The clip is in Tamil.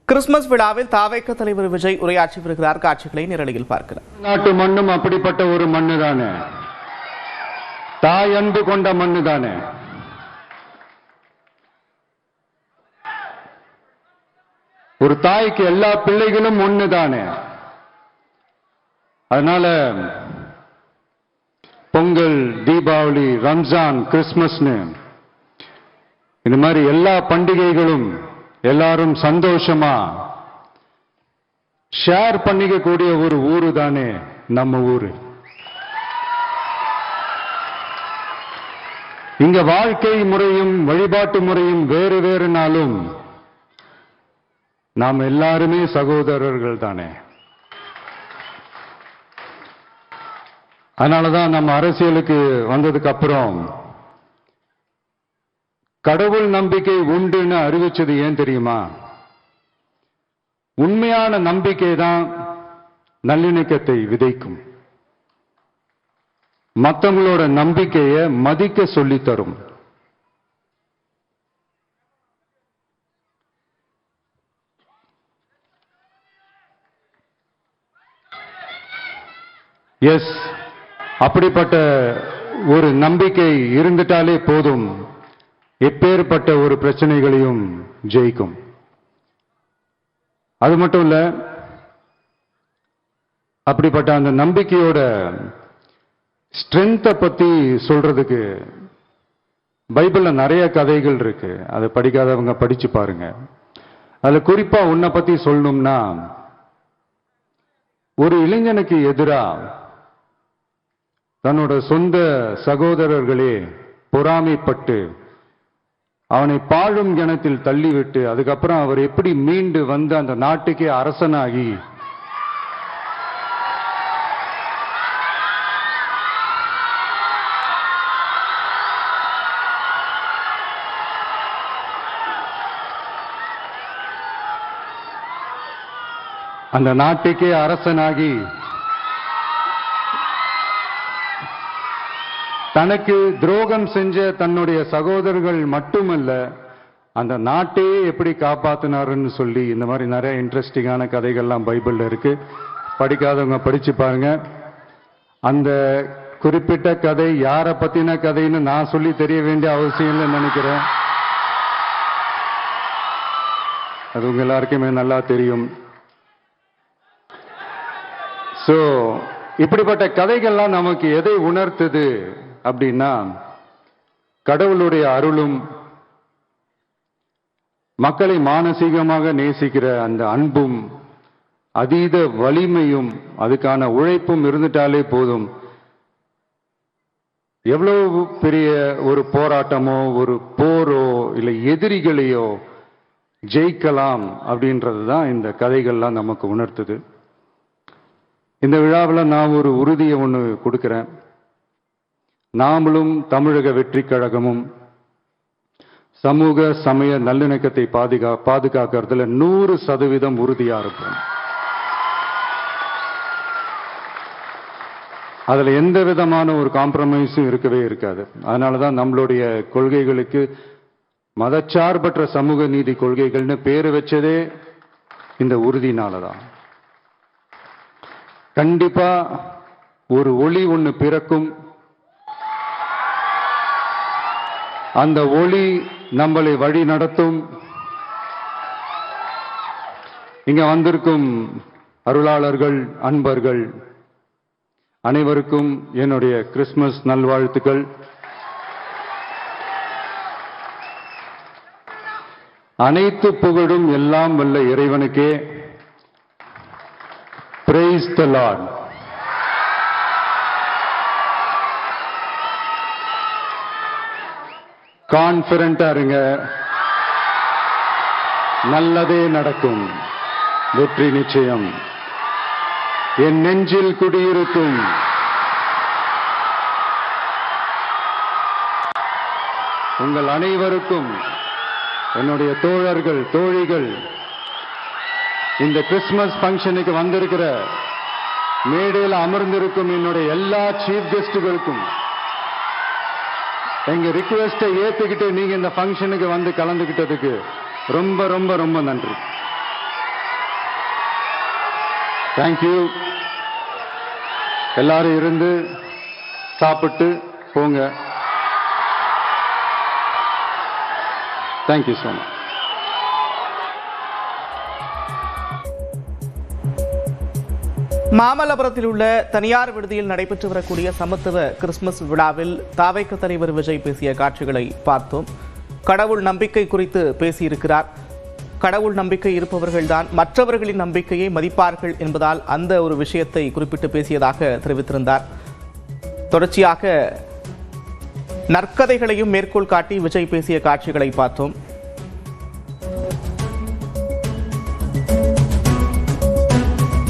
கிறிஸ்துமஸ் விழாவில் தாவேக தலைவர் விஜய் உரையாற்றி வருகிறார். காட்சிகளை நேரலையில் பார்க்கலாம். நாட்டு மண்ணும் அப்படிப்பட்ட ஒரு மண்ணு தானே, தாய் அன்பு கொண்ட மண்ணு தானே. ஒரு தாய்க்கு எல்லா பிள்ளைகளும் ஒண்ணு தானே. அதனால பொங்கல், தீபாவளி, ரம்ஜான், கிறிஸ்துமஸ்னு இந்த மாதிரி எல்லா பண்டிகைகளும் எல்லாரும் சந்தோஷமா ஷேர் பண்ணிக்க கூடிய ஒரு ஊரு தானே நம்ம ஊரு. இங்க வாழ்க்கை முறையும் வழிபாட்டு முறையும் வேறு வேறுனாலும் நாம் எல்லாருமே சகோதரர்கள் தானே. அதனாலதான் நம்ம அரசியலுக்கு வந்ததுக்கு அப்புறம் கடவுள் நம்பிக்கை உண்டுன்னு அறிவிச்சது ஏன் தெரியுமா? உண்மையான நம்பிக்கை தான் நல்லிணக்கத்தை விதைக்கும், மற்றவங்களோட நம்பிக்கையை மதிக்க சொல்லி தரும். எஸ், அப்படிப்பட்ட ஒரு நம்பிக்கை இருந்துட்டாலே போதும், எப்பேற்பட்ட ஒரு பிரச்சனைகளையும் ஜெயிக்கும். அது மட்டும் இல்ல, அப்படிப்பட்ட அந்த நம்பிக்கையோட ஸ்ட்ரென்த்தை பத்தி சொல்றதுக்கு பைபிள்ல நிறைய கதைகள் இருக்கு. அதை படிக்காதவங்க படிச்சு பாருங்க. அதுல குறிப்பா உன்னை பத்தி சொல்லணும்னா, ஒரு இளைஞனுக்கு எதிரா தன்னோட சொந்த சகோதரர்களே பொறாமைப்பட்டு அவனை பாழும் கிணத்தில் தள்ளிவிட்டு அதுக்கப்புறம் அவர் எப்படி மீண்டு வந்து அந்த நாட்டுக்கே அரசனாகி அந்த நாட்டுக்கே அரசனாகி தனக்கு துரோகம் செஞ்ச தன்னுடைய சகோதரர்கள் மட்டுமல்ல, அந்த நாட்டையே எப்படி காப்பாத்தினாருன்னு சொல்லி இந்த மாதிரி நிறைய இன்ட்ரெஸ்டிங்கான கதைகள்லாம் பைபிள்ல இருக்கு. படிக்காதவங்க படிச்சு பாருங்க. அந்த குறிப்பிட்ட கதை யாரை பத்தின கதைன்னு நான் சொல்லி தெரிய வேண்டிய அவசியம் இல்லைன்னு நினைக்கிறேன். அது உங்க எல்லாருக்குமே நல்லா தெரியும். சோ இப்படிப்பட்ட கதைகள்லாம் நமக்கு எதை உணர்த்துது அப்படின்னா, கடவுளுடைய அருளும் மக்களை மானசீகமாக நேசிக்கிற அந்த அன்பும் அதீத வலிமையும் அதுக்கான உழைப்பும் இருந்துட்டாலே போதும், எவ்வளவு பெரிய ஒரு போராட்டமோ ஒரு போரோ இல்லை எதிரிகளையோ ஜெயிக்கலாம் அப்படின்றது தான் இந்த கதைகள்லாம் நமக்கு உணர்த்துது. இந்த விழாவில் நான் ஒரு உறுதியை ஒன்று கொடுக்கிறேன். நாமளும் தமிழக வெற்றி கழகமும் சமூக சமய நல்லிணக்கத்தை பாதுகாக்கிறதுல 100% உறுதியா இருப்போம். அதுல எந்த விதமான ஒரு காம்ப்ரமைஸும் இருக்கவே இருக்காது. அதனாலதான் நம்மளுடைய கொள்கைகளுக்கு மதச்சார்பற்ற சமூக நீதி கொள்கைகள்னு பேரு வச்சதே இந்த உறுதினாலதான். கண்டிப்பா ஒரு ஒளி ஒண்ணு பிறக்கும். அந்த ஒளி நம்மளை வழி நடத்தும். இங்க வந்திருக்கும் அருளாளர்கள், அன்பர்கள் அனைவருக்கும் என்னுடைய கிறிஸ்துமஸ் நல்வாழ்த்துக்கள். அனைத்து புகழும் எல்லாம் வல்ல இறைவனுக்கே. Praise the Lord. கான்ஃபிடென்ட்டா இருங்க, நல்லதே நடக்கும், வெற்றி நிச்சயம். என் நெஞ்சில் குடியிருக்கும் உங்கள் அனைவருக்கும், என்னுடைய தோழர்கள், தோழிகள், இந்த கிறிஸ்துமஸ் ஃபங்க்ஷனுக்கு வந்திருக்கிற மேடையில் அமர்ந்திருக்கும் என்னுடைய எல்லா சீஃப் கெஸ்டுகளுக்கும் எங்க ரிக்வெஸ்டை ஏத்துக்கிட்டு நீங்க இந்த ஃபங்க்ஷனுக்கு வந்து கலந்துக்கிட்டதுக்கு ரொம்ப ரொம்ப ரொம்ப நன்றி. தேங்க்யூ. எல்லாரும் இருந்து சாப்பிட்டு போங்க. Thank you so much. மாமல்லபுரத்தில் உள்ள தனியார் விடுதியில் நடைபெற்று வரக்கூடிய சமத்துவ கிறிஸ்துமஸ் விழாவில் தாவேக தலைவர் விஜய் பேசிய காட்சிகளை பார்த்தோம். கடவுள் நம்பிக்கை குறித்து பேசியிருக்கிறார். கடவுள் நம்பிக்கை இருப்பவர்கள்தான் மற்றவர்களின் நம்பிக்கையை மதிப்பார்கள் என்பதால் அந்த ஒரு விஷயத்தை குறிப்பிட்டு பேசியதாக தெரிவித்திருந்தார். தொடர்ச்சியாக நற்கதைகளையும் மேற்கோள் காட்டி விஜய் பேசிய காட்சிகளை பார்த்தோம்.